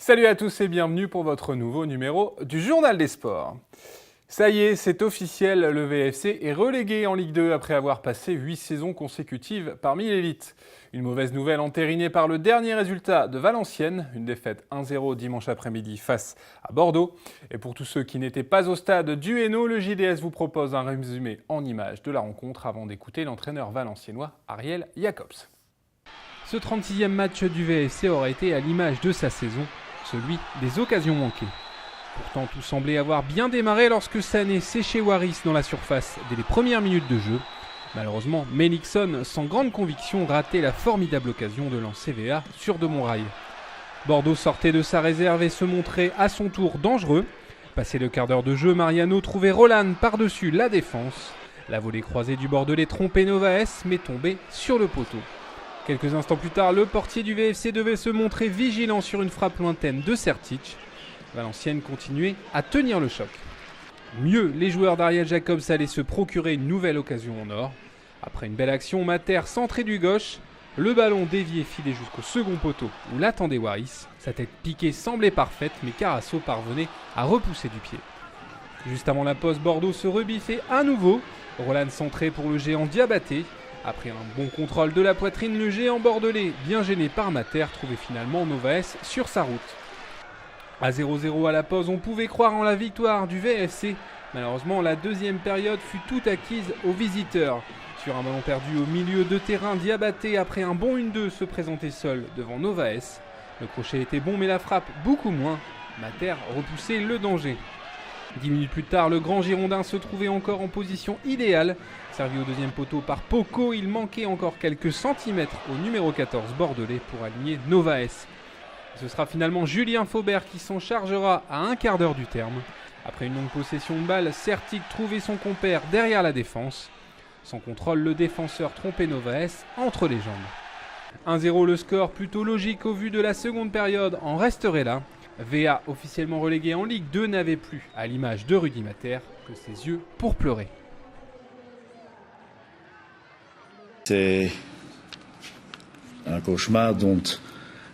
Salut à tous et bienvenue pour votre nouveau numéro du Journal des Sports. Ça y est, c'est officiel, le VFC est relégué en Ligue 2 après avoir passé 8 saisons consécutives parmi l'élite. Une mauvaise nouvelle entérinée par le dernier résultat de Valenciennes, une défaite 1-0 dimanche après-midi face à Bordeaux. Et pour tous ceux qui n'étaient pas au stade du Hainaut, le JDS vous propose un résumé en images de la rencontre avant d'écouter l'entraîneur valenciennois Ariel Jacobs. Ce 36e match du VFC aurait été à l'image de sa saison, celui des occasions manquées. Pourtant, tout semblait avoir bien démarré lorsque Sané séchait Waris dans la surface dès les premières minutes de jeu. Malheureusement, Melikson, sans grande conviction, ratait la formidable occasion de lancer VA sur de Montrail. Bordeaux sortait de sa réserve et se montrait à son tour dangereux. Passé le quart d'heure de jeu, Mariano trouvait Roland par-dessus la défense. La volée croisée du Bordelais trompait Novaes, mais tombait sur le poteau. Quelques instants plus tard, le portier du VFC devait se montrer vigilant sur une frappe lointaine de Sertic. Valenciennes continuait à tenir le choc. Mieux, les joueurs d'Ariel Jacobs allaient se procurer une nouvelle occasion en or. Après une belle action, Mater centré du gauche, le ballon dévié filait jusqu'au second poteau où l'attendait Waris. Sa tête piquée semblait parfaite, mais Carasso parvenait à repousser du pied. Juste avant la pause, Bordeaux se rebiffait à nouveau. Roland centré pour le géant Diabaté. Après un bon contrôle de la poitrine, le géant bordelais, bien gêné par Mater, trouvait finalement Novaes sur sa route. À 0-0 à la pause, on pouvait croire en la victoire du VFC. Malheureusement, la deuxième période fut toute acquise aux visiteurs. Sur un ballon perdu au milieu de terrain, Diabaté, après un bon 1-2, se présentait seul devant Novaes. Le crochet était bon, mais la frappe beaucoup moins. Mater repoussait le danger. 10 minutes plus tard, le grand Girondin se trouvait encore en position idéale. Servi au deuxième poteau par Poco, il manquait encore quelques centimètres au numéro 14 bordelais pour aligner Novaes. Ce sera finalement Julien Faubert qui s'en chargera à un quart d'heure du terme. Après une longue possession de balle, Sertic trouvait son compère derrière la défense. Sans contrôle, le défenseur trompait Novaes entre les jambes. 1-0 le score, plutôt logique au vu de la seconde période, en resterait là. VA, officiellement relégué en Ligue 2, n'avait plus, à l'image de Rudy Mater, que ses yeux pour pleurer. C'est un cauchemar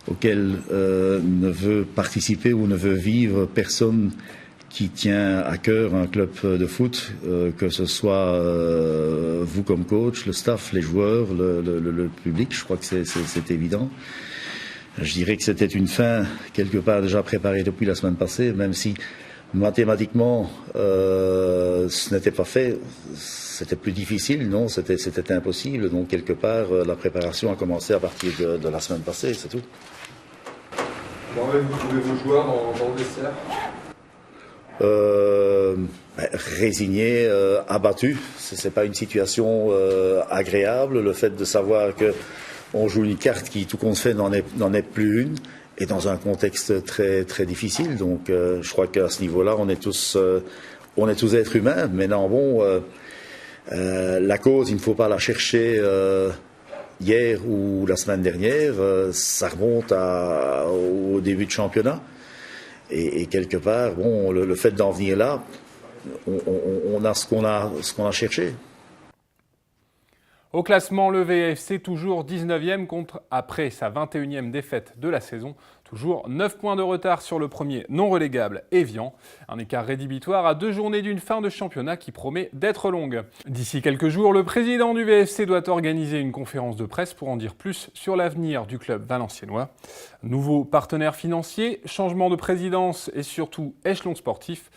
auquel ne veut participer ou ne veut vivre personne qui tient à cœur un club de foot, que ce soit vous comme coach, le staff, les joueurs, le public. Je crois que c'est évident. Je dirais que c'était une fin quelque part déjà préparée depuis la semaine passée, même si mathématiquement ce n'était pas fait. C'était plus difficile, non, c'était impossible. Donc quelque part la préparation a commencé à partir de la semaine passée, c'est tout. Comment avez-vous trouvé vos joueurs dans le vestiaire ? Résignés, abattus. C'est pas une situation agréable. Le fait de savoir que on joue une carte qui, tout compte fait, n'en est plus une, et dans un contexte très très difficile. Donc, je crois qu'à ce niveau-là, on est tous êtres humains. Maintenant, bon, la cause, il ne faut pas la chercher hier ou la semaine dernière. Ça remonte au début de championnat. Et quelque part, bon, le fait d'en venir là, on a ce qu'on a cherché. Au classement, le VFC toujours 19e contre, après sa 21e défaite de la saison, toujours 9 points de retard sur le premier non relégable Évian. Un écart rédhibitoire à 2 journées d'une fin de championnat qui promet d'être longue. D'ici quelques jours, le président du VFC doit organiser une conférence de presse pour en dire plus sur l'avenir du club valenciennois. Nouveau partenaire financier, changement de présidence et surtout échelon sportif,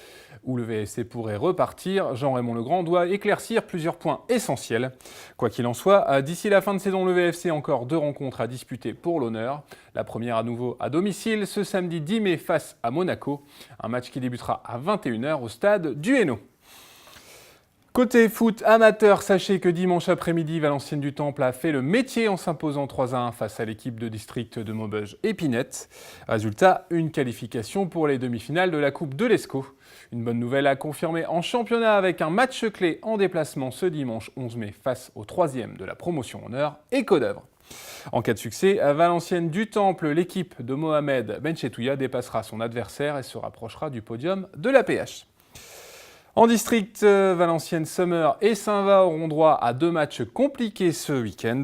où le VFC pourrait repartir, Jean-Raymond Legrand doit éclaircir plusieurs points essentiels. Quoi qu'il en soit, d'ici la fin de saison, le VFC a encore 2 rencontres à disputer pour l'honneur. La première à nouveau à domicile, ce samedi 10 mai face à Monaco. Un match qui débutera à 21h au stade du Hainaut. Côté foot amateur, sachez que dimanche après-midi, Valenciennes du Temple a fait le métier en s'imposant 3-1 face à l'équipe de district de Maubeuge-Épinette. Résultat, une qualification pour les demi-finales de la Coupe de l'Escaut. Une bonne nouvelle à confirmer en championnat avec un match clé en déplacement ce dimanche 11 mai face au 3e de la promotion honneur, Écho d'Œuvre. En cas de succès, à Valenciennes du Temple, l'équipe de Mohamed Benchetouya dépassera son adversaire et se rapprochera du podium de l'APH. En district, Valenciennes Summer et Saint-Va auront droit à 2 matchs compliqués ce week-end.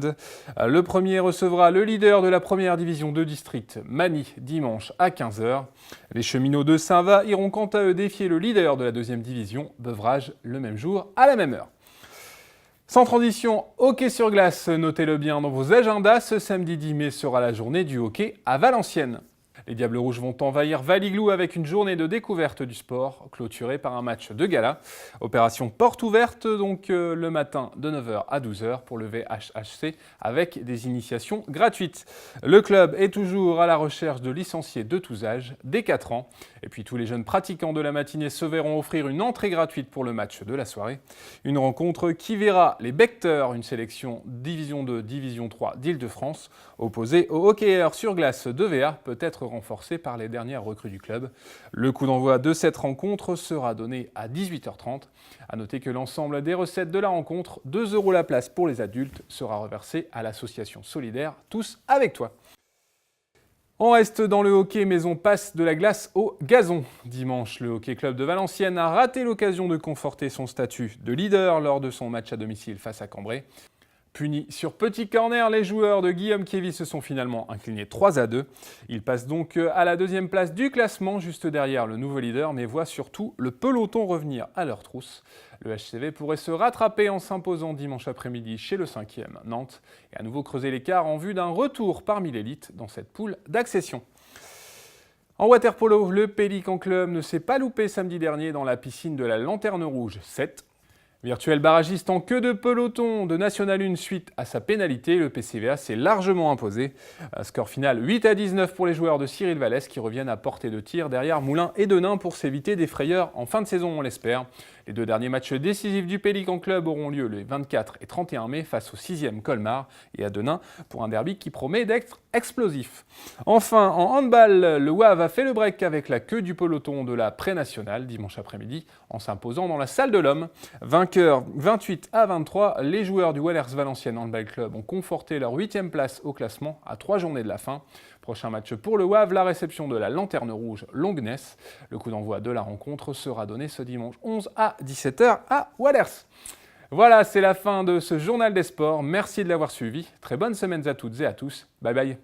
Le premier recevra le leader de la première division de district, Magny, dimanche à 15h. Les cheminots de Saint-Va iront quant à eux défier le leader de la deuxième division, Beuvrages, le même jour à la même heure. Sans transition, hockey sur glace, notez-le bien dans vos agendas, ce samedi 10 mai sera la journée du hockey à Valenciennes. Les Diables Rouges vont envahir Valiglou avec une journée de découverte du sport, clôturée par un match de gala. Opération porte ouverte, donc le matin de 9h à 12h pour le VHHC, avec des initiations gratuites. Le club est toujours à la recherche de licenciés de tous âges, dès 4 ans. Et puis tous les jeunes pratiquants de la matinée se verront offrir une entrée gratuite pour le match de la soirée. Une rencontre qui verra les Becteurs, une sélection Division 2, Division 3 d'Île-de-France, opposée aux hockeyeurs sur glace de VA, peut-être renforcé par les dernières recrues du club. Le coup d'envoi de cette rencontre sera donné à 18h30. A noter que l'ensemble des recettes de la rencontre, 2 € la place pour les adultes, sera reversé à l'association solidaire Tous avec toi. On reste dans le hockey, mais on passe de la glace au gazon. Dimanche, le Hockey Club de Valenciennes a raté l'occasion de conforter son statut de leader lors de son match à domicile face à Cambrai. Punis sur petit corner, les joueurs de Guillaume Kévy se sont finalement inclinés 3-2. Ils passent donc à la deuxième place du classement, juste derrière le nouveau leader, mais voient surtout le peloton revenir à leur trousse. Le HCV pourrait se rattraper en s'imposant dimanche après-midi chez le 5e Nantes et à nouveau creuser l'écart en vue d'un retour parmi l'élite dans cette poule d'accession. En waterpolo, le Pélican Club ne s'est pas loupé samedi dernier dans la piscine de la Lanterne Rouge 7. Virtuel barragiste en queue de peloton de National 1 suite à sa pénalité, le PCVA s'est largement imposé. Score final 8-19 pour les joueurs de Cyril Vallès qui reviennent à portée de tir derrière Moulins et Denain pour s'éviter des frayeurs en fin de saison, on l'espère. Les 2 derniers matchs décisifs du Pélican Club auront lieu les 24 et 31 mai face au 6e Colmar et à Denain pour un derby qui promet d'être explosif. Enfin, en handball, le WAV a fait le break avec la queue du peloton de la pré-nationale dimanche après-midi en s'imposant dans la salle de l'Homme. Vainqueurs 28-23, les joueurs du Wallers Valenciennes Handball Club ont conforté leur 8e place au classement à 3 journées de la fin. Prochain match pour le WAV, la réception de la Lanterne Rouge Longness. Le coup d'envoi de la rencontre sera donné ce dimanche 11 à 17h à Wallers. Voilà, c'est la fin de ce journal des sports. Merci de l'avoir suivi. Très bonne semaine à toutes et à tous. Bye bye.